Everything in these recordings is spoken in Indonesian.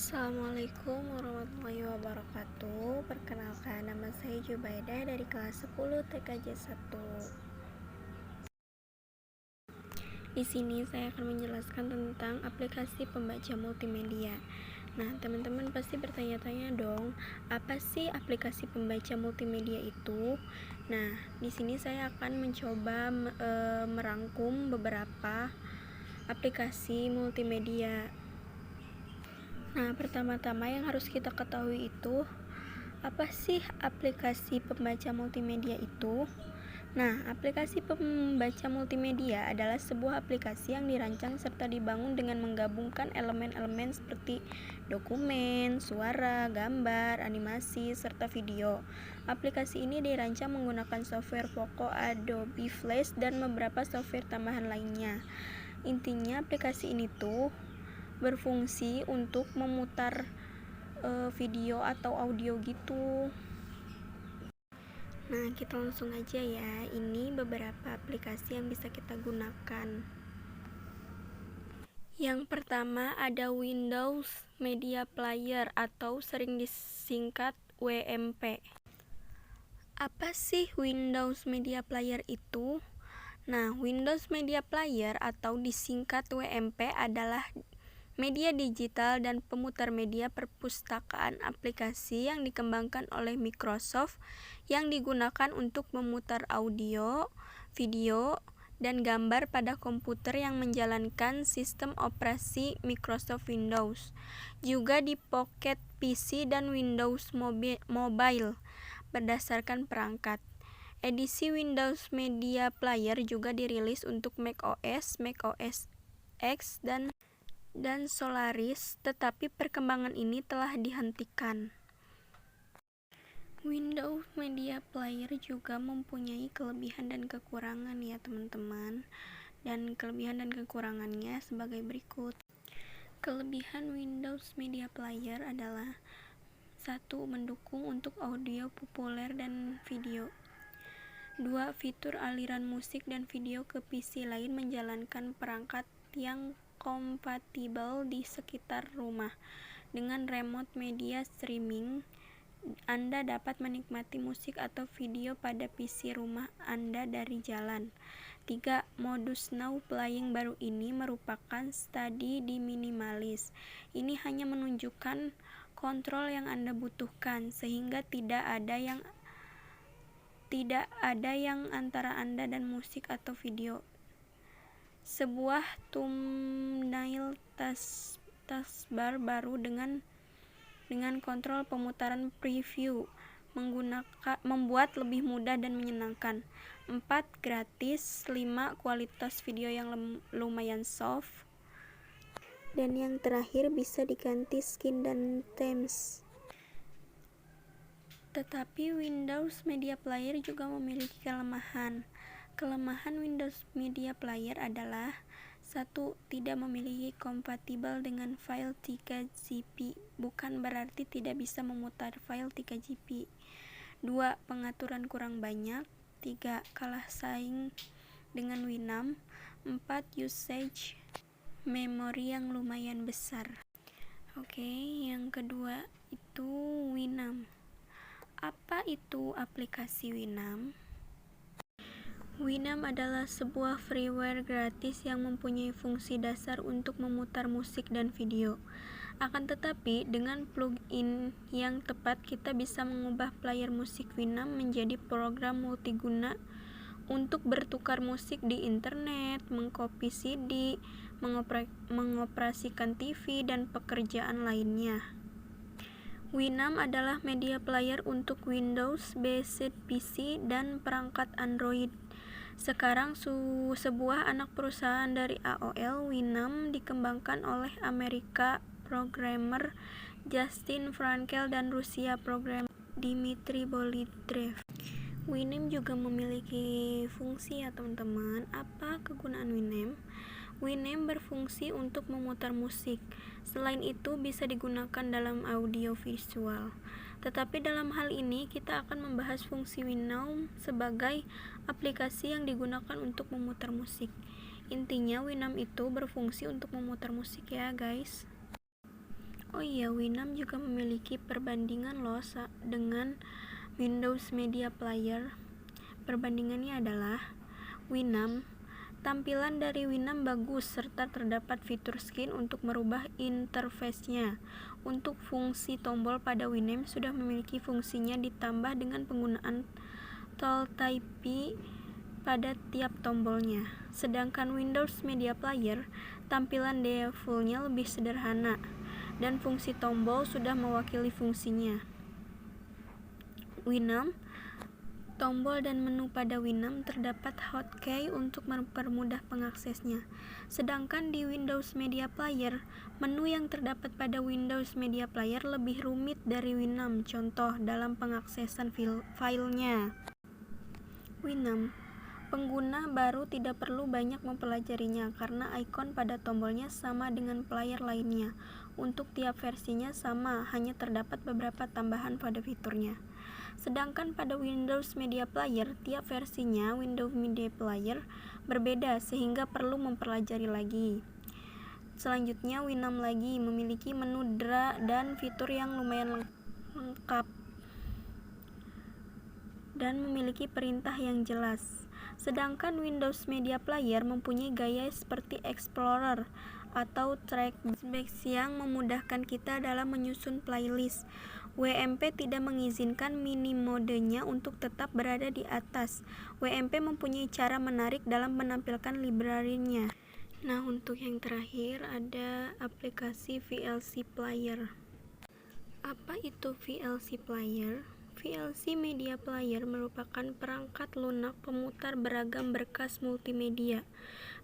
Assalamualaikum warahmatullahi wabarakatuh. Perkenalkan, nama saya Jubaidah dari kelas 10 TKJ 1. Di sini saya akan menjelaskan tentang aplikasi pembaca multimedia. Nah, teman-teman pasti bertanya-tanya dong, apa sih aplikasi pembaca multimedia itu? Nah, di sini saya akan mencoba merangkum beberapa aplikasi multimedia. Nah, pertama-tama yang harus kita ketahui itu, apa sih aplikasi pembaca multimedia itu? Nah, aplikasi pembaca multimedia adalah sebuah aplikasi yang dirancang serta dibangun dengan menggabungkan elemen-elemen seperti dokumen, suara, gambar, animasi, serta video. Aplikasi ini dirancang menggunakan software pokok Adobe Flash dan beberapa software tambahan lainnya. Intinya aplikasi ini tuh berfungsi untuk memutar video atau audio gitu. Nah, kita langsung aja ya. Ini beberapa aplikasi yang bisa kita gunakan. Yang pertama ada Windows Media Player atau sering disingkat WMP. Apa sih Windows Media Player itu? Nah, Windows Media Player atau disingkat WMP adalah media digital dan pemutar media perpustakaan aplikasi yang dikembangkan oleh Microsoft yang digunakan untuk memutar audio, video, dan gambar pada komputer yang menjalankan sistem operasi Microsoft Windows, juga di Pocket PC dan Windows Mobile berdasarkan perangkat. Edisi Windows Media Player juga dirilis untuk macOS, macOS X, dan Solaris, tetapi perkembangan ini telah dihentikan. Windows Media Player juga mempunyai kelebihan dan kekurangan ya teman-teman. Dan kelebihan dan kekurangannya sebagai berikut. Kelebihan Windows Media Player adalah 1. Mendukung untuk audio populer dan video. 2. Fitur aliran musik dan video ke PC lain menjalankan perangkat yang kompatibel di sekitar rumah. Dengan remote media streaming, Anda dapat menikmati musik atau video pada PC rumah Anda dari jalan. 3. Modus Now Playing baru ini merupakan studi di minimalis. Ini hanya menunjukkan kontrol yang Anda butuhkan, sehingga tidak ada yang antara Anda dan musik atau video. Sebuah thumbnail taskbar baru dengan kontrol pemutaran preview membuat lebih mudah dan menyenangkan. 4. Gratis. 5. Kualitas video yang lumayan soft. Dan yang terakhir, bisa diganti skin dan themes. Tetapi Windows Media Player juga memiliki kelemahan. Kelemahan Windows Media Player adalah 1. Tidak memiliki kompatibel dengan file 3GP, bukan berarti tidak bisa memutar file 3GP. 2. Pengaturan kurang banyak. 3. Kalah saing dengan Winamp. 4. Usage memori yang lumayan besar. Oke, yang kedua itu Winamp. Apa itu aplikasi Winamp? Winamp adalah sebuah freeware gratis yang mempunyai fungsi dasar untuk memutar musik dan video. Akan tetapi, dengan plugin yang tepat, kita bisa mengubah player musik Winamp menjadi program multiguna untuk bertukar musik di internet, mengcopy CD, mengoperasikan TV, dan pekerjaan lainnya. Winamp adalah media player untuk Windows based PC dan perangkat Android. Sekarang sebuah anak perusahaan dari AOL, Winamp dikembangkan oleh Amerika programmer Justin Frankel dan Rusia programmer Dmitry Bolidrev. Winamp juga memiliki fungsi ya teman-teman. Apa kegunaan Winamp? Winamp berfungsi untuk memutar musik. Selain itu bisa digunakan dalam audio visual. Tetapi dalam hal ini kita akan membahas fungsi Winamp sebagai aplikasi yang digunakan untuk memutar musik. Intinya Winamp itu berfungsi untuk memutar musik ya guys. Oh iya, Winamp juga memiliki perbandingan loh dengan Windows Media Player. Perbandingannya adalah Winamp. Tampilan dari Winamp bagus serta terdapat fitur skin untuk merubah interface-nya. Untuk fungsi tombol pada Winamp sudah memiliki fungsinya ditambah dengan penggunaan tool type pada tiap tombolnya. Sedangkan Windows Media Player, tampilan defaultnya lebih sederhana dan fungsi tombol sudah mewakili fungsinya. Winamp, tombol dan menu pada Winamp terdapat hotkey untuk mempermudah pengaksesnya. Sedangkan di Windows Media Player, menu yang terdapat pada Windows Media Player lebih rumit dari Winamp. Contoh dalam pengaksesan filenya. Winamp, pengguna baru tidak perlu banyak mempelajarinya karena ikon pada tombolnya sama dengan player lainnya. Untuk tiap versinya sama, hanya terdapat beberapa tambahan pada fiturnya. Sedangkan pada Windows Media Player, tiap versinya Windows Media Player berbeda sehingga perlu mempelajari lagi. Selanjutnya, Winamp lagi memiliki menu dan fitur yang lumayan lengkap dan memiliki perintah yang jelas. Sedangkan Windows Media Player mempunyai gaya seperti Explorer atau trackback yang memudahkan kita dalam menyusun playlist. WMP tidak mengizinkan mini modenya untuk tetap berada di atas. WMP mempunyai cara menarik dalam menampilkan library-nya. Nah, untuk yang terakhir ada aplikasi VLC Player. Apa itu VLC Player? VLC Media Player merupakan perangkat lunak pemutar beragam berkas multimedia,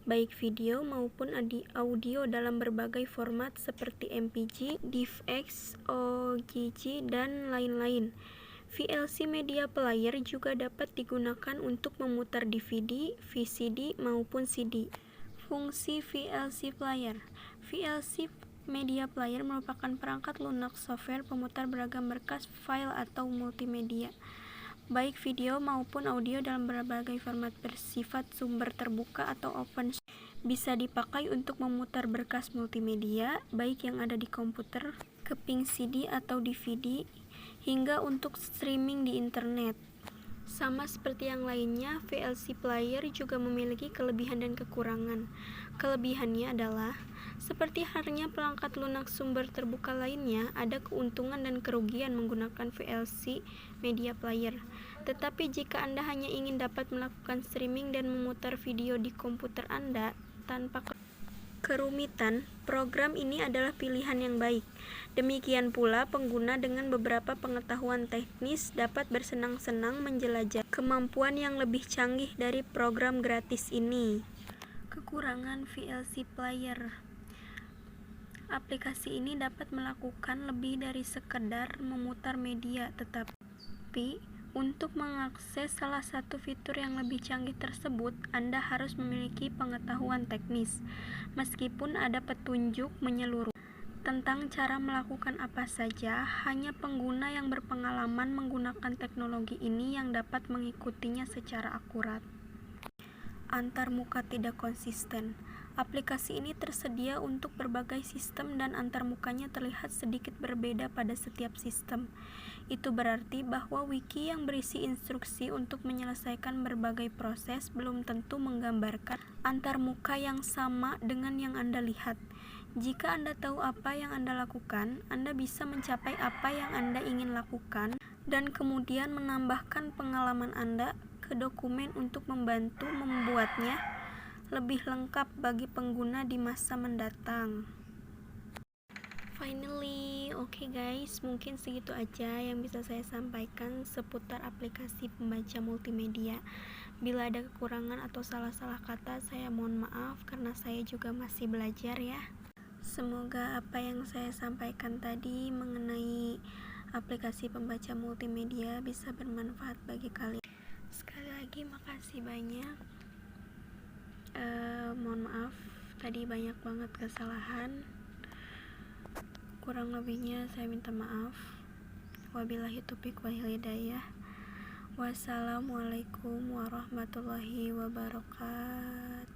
baik video maupun audio dalam berbagai format seperti MPG, DivX, OGG, dan lain-lain. VLC Media Player juga dapat digunakan untuk memutar DVD, VCD, maupun CD. Fungsi VLC Player. VLC Media Player merupakan perangkat lunak software pemutar beragam berkas file atau multimedia, baik video maupun audio dalam berbagai format bersifat sumber terbuka atau open source. Bisa dipakai untuk memutar berkas multimedia, baik yang ada di komputer, keping CD atau DVD, hingga untuk streaming di internet. Sama seperti yang lainnya, VLC Player juga memiliki kelebihan dan kekurangan. Kelebihannya adalah, seperti halnya perangkat lunak sumber terbuka lainnya, ada keuntungan dan kerugian menggunakan VLC Media Player. Tetapi jika Anda hanya ingin dapat melakukan streaming dan memutar video di komputer Anda tanpa kerumitan, program ini adalah pilihan yang baik. Demikian pula, pengguna dengan beberapa pengetahuan teknis dapat bersenang-senang menjelajah kemampuan yang lebih canggih dari program gratis ini. Kekurangan VLC Player. Aplikasi ini dapat melakukan lebih dari sekedar memutar media, tetapi untuk mengakses salah satu fitur yang lebih canggih tersebut, Anda harus memiliki pengetahuan teknis. Meskipun ada petunjuk menyeluruh tentang cara melakukan apa saja, hanya pengguna yang berpengalaman menggunakan teknologi ini yang dapat mengikutinya secara akurat. Antarmuka tidak konsisten. Aplikasi ini tersedia untuk berbagai sistem dan antarmukanya terlihat sedikit berbeda pada setiap sistem. Itu berarti bahwa wiki yang berisi instruksi untuk menyelesaikan berbagai proses belum tentu menggambarkan antarmuka yang sama dengan yang Anda lihat. Jika Anda tahu apa yang Anda lakukan, Anda bisa mencapai apa yang Anda ingin lakukan dan kemudian menambahkan pengalaman Anda ke dokumen untuk membantu membuatnya lebih lengkap bagi pengguna di masa mendatang. Finally, okay guys, mungkin segitu aja yang bisa saya sampaikan seputar aplikasi pembaca multimedia. Bila ada kekurangan atau salah-salah kata, saya mohon maaf karena saya juga masih belajar ya. Semoga apa yang saya sampaikan tadi mengenai aplikasi pembaca multimedia bisa bermanfaat bagi kalian. Sekali lagi makasih banyak. Mohon maaf tadi banyak banget kesalahan, kurang lebihnya saya minta maaf. Wabillahi taufiq wal hidayah. Wassalamualaikum warahmatullahi wabarakatuh.